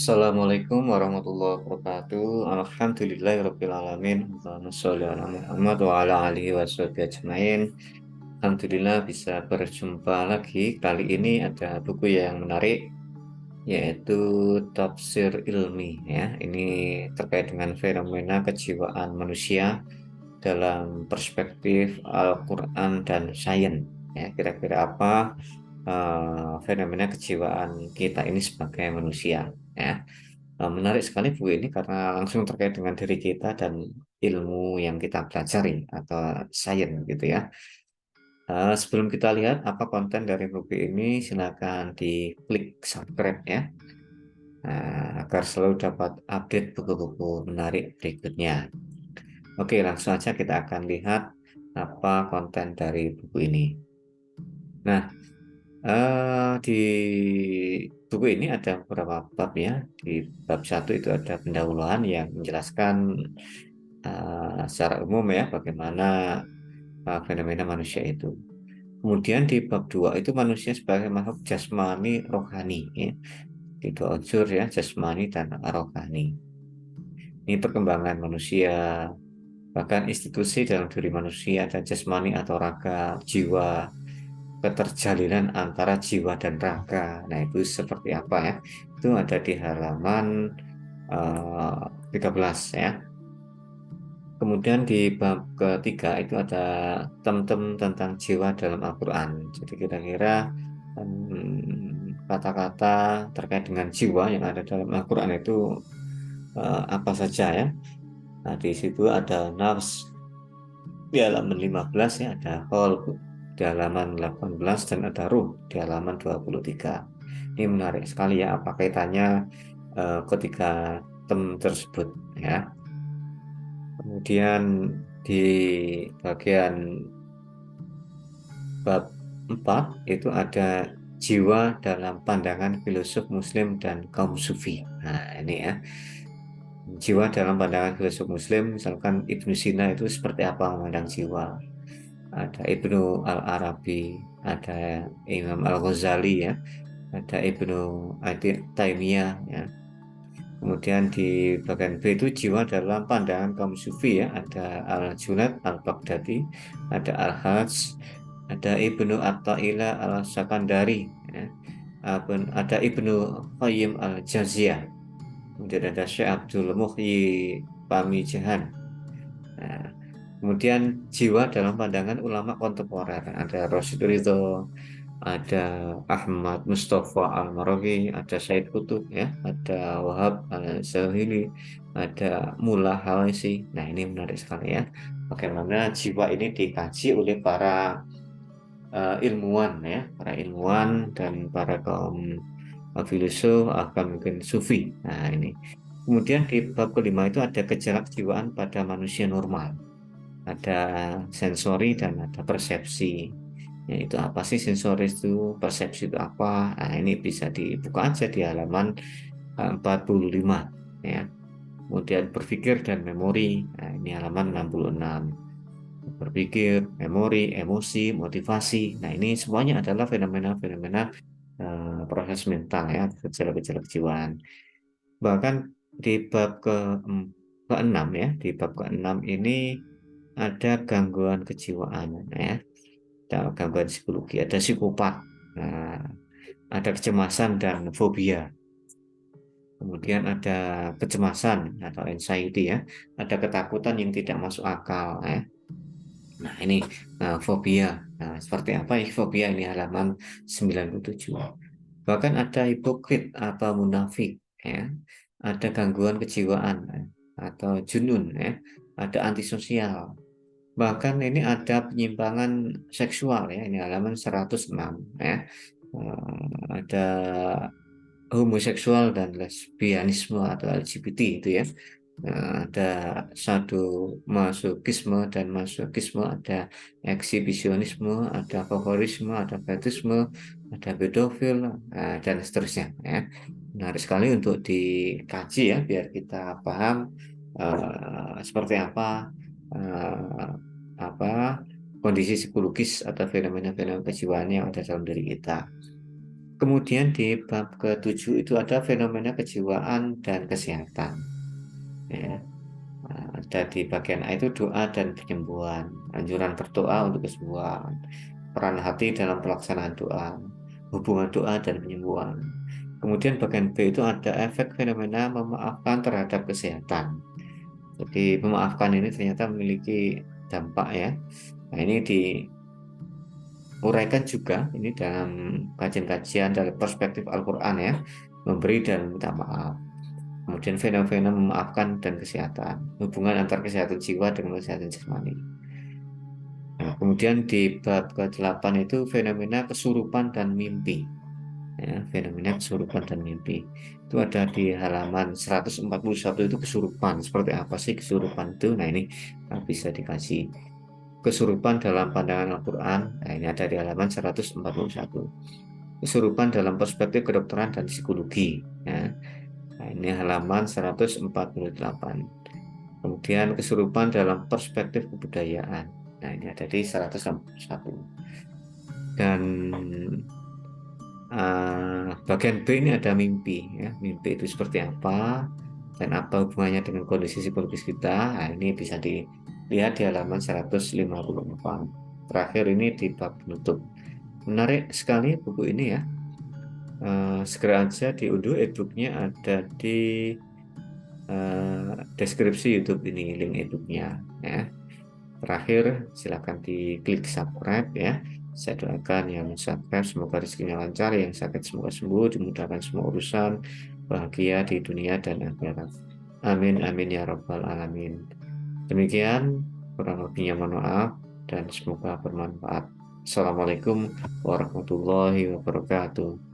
Assalamualaikum warahmatullahi wabarakatuh. Alhamdulillahirabbil alamin. Allahumma sholli ala Muhammad wa ala alihi washabihi ajmain. Alhamdulillah bisa berjumpa lagi. Kali ini ada buku yang menarik yaitu Tafsir Ilmi ya. Ini terkait dengan fenomena kejiwaan manusia dalam perspektif Al-Qur'an dan sains. Ya, kira-kira apa fenomena kejiwaan kita ini sebagai manusia ya. Menarik sekali buku ini karena langsung terkait dengan diri kita dan ilmu yang kita pelajari atau sains gitu ya. Sebelum kita lihat apa konten dari buku ini, silakan diklik subscribe ya, agar selalu dapat update buku-buku menarik berikutnya. Oke, langsung saja kita akan lihat apa konten dari buku ini. Nah, di buku ini ada beberapa bab ya. Di bab satu itu ada pendahuluan yang menjelaskan secara umum ya bagaimana fenomena manusia itu. Kemudian di bab 2 itu manusia sebagai makhluk jasmani rohani ya. Di dua unsur ya, jasmani dan rohani. Ini perkembangan manusia, bahkan institusi dalam diri manusia dan jasmani atau raga, jiwa, keterjalinan antara jiwa dan raga. Nah, itu seperti apa ya? Itu ada di halaman 13 ya. Kemudian di bab ketiga itu ada tem-tem tentang jiwa dalam Al-Quran. Jadi kira-kira kata-kata terkait dengan jiwa yang ada dalam Al-Quran itu apa saja ya. Nah, di situ ada nafs di halaman 15 ya, ada qalb di halaman 18 dan ada ruh di halaman 23. Ini menarik sekali ya apa kaitannya ketiga tem tersebut ya. Kemudian di bagian bab 4 itu ada jiwa dalam pandangan filosof muslim dan kaum sufi. Nah, ini ya. Jiwa dalam pandangan filosof muslim, misalkan Ibnu Sina itu seperti apa memandang jiwa. Ada Ibnu Al-Arabi, ada Imam Al-Ghazali ya, ada Ibnu Taimiyah ya. Kemudian di bagian B itu jiwa dalam pandangan kaum sufi ya, ada Al-Junaid Al-Baghdadi, ada Al-Hajj, ada Ibnu Atta'ila Al-Sakandari ya. Ada Ibnu Qayyim Al-Jaziyah, kemudian ada Syekh Abdul Muhyi Pamijahan. Nah, kemudian jiwa dalam pandangan ulama kontemporer ada Rasyid Ridho, ada Ahmad Mustafa Al-Marawi, ada Said Qutb ya, ada Wahab Al-Zawhili, ada Mullah Halisi. Nah, ini menarik sekali ya. Bagaimana jiwa ini dikaji oleh para ilmuwan ya, para ilmuwan dan para kaum filosof akan mungkin sufi. Nah, ini. Kemudian di bab kelima itu ada gejala kejiwaan pada manusia normal. Ada sensori dan ada persepsi. Ya, itu apa sih sensori itu, persepsi itu apa? Nah, ini bisa dibuka aja di halaman 45 ya. Kemudian berpikir dan memori. Nah, ini halaman 66. Berpikir, memori, emosi, motivasi. Nah, ini semuanya adalah fenomena-fenomena proses mental ya, gejala-gejala kejiwaan. Bahkan di bab ke-6 ya, di bab ke-6 ini ada gangguan kejiwaan ya, ada gangguan psikologi, ada psikopat, nah, ada kecemasan dan fobia, kemudian ada kecemasan atau anxiety ya, ada ketakutan yang tidak masuk akal ya. Nah, ini fobia. Nah, seperti apa ya fobia ini halaman 97. Bahkan ada hipokrit atau munafik ya. Ada gangguan kejiwaan ya, atau junun ya. Ada antisosial. Bahkan ini ada penyimpangan seksual ya. Ini halaman 106 ya. Ada homoseksual dan lesbianisme atau LGBT itu ya. Ada sadomasochisme dan masochisme, ada eksibisionisme, ada voyeurisme, ada fetisme, ada pedofil, dan seterusnya ya. Menarik sekali untuk dikaji ya biar kita paham seperti eh, apa kondisi psikologis atau fenomena-fenomena kejiwaan yang ada dalam diri kita. Kemudian di bab ke-7 itu ada fenomena kejiwaan dan kesehatan. Ya. Nah, ada di bagian A itu doa dan penyembuhan, anjuran berdoa untuk kesembuhan, peran hati dalam pelaksanaan doa, hubungan doa dan penyembuhan. Kemudian bagian B itu ada efek fenomena memaafkan terhadap kesehatan. Jadi memaafkan ini ternyata memiliki dampak ya. Nah, ini diuraikan juga ini dalam kajian-kajian dari perspektif Al-Quran ya, memberi dan minta maaf. Kemudian fenomena memaafkan dan kesehatan, hubungan antar kesehatan jiwa dengan kesehatan jasmani. Nah, kemudian di bab ke-8 itu fenomena kesurupan dan mimpi. Ya, fenomena kesurupan dan mimpi. Itu ada di halaman 141 itu kesurupan. Seperti apa sih kesurupan itu? Nah, ini bisa dikasih kesurupan dalam pandangan Al-Quran. Nah, ini ada di halaman 141. Kesurupan dalam perspektif kedokteran dan psikologi. Ya. Nah, ini halaman 148. Kemudian kesurupan dalam perspektif kebudayaan. Nah, ini ada di 161. Dan bagian B ini ada mimpi. Ya. Mimpi itu seperti apa dan apa hubungannya dengan kondisi psikologis kita. Nah, ini bisa dilihat di halaman 154. Terakhir ini di bab penutup. Menarik sekali buku ini ya. Segera aja diunduh e-booknya ada di deskripsi YouTube ini, link e-booknya ya. Terakhir, silakan diklik subscribe ya. Saya doakan yang subscribe semoga rezekinya lancar, yang sakit semoga sembuh, dimudahkan semua urusan, bahagia di dunia dan akhirat. Amin, amin ya rabbal alamin. Demikian, kurang lebihnya mohon maaf dan semoga bermanfaat. Assalamualaikum warahmatullahi wabarakatuh.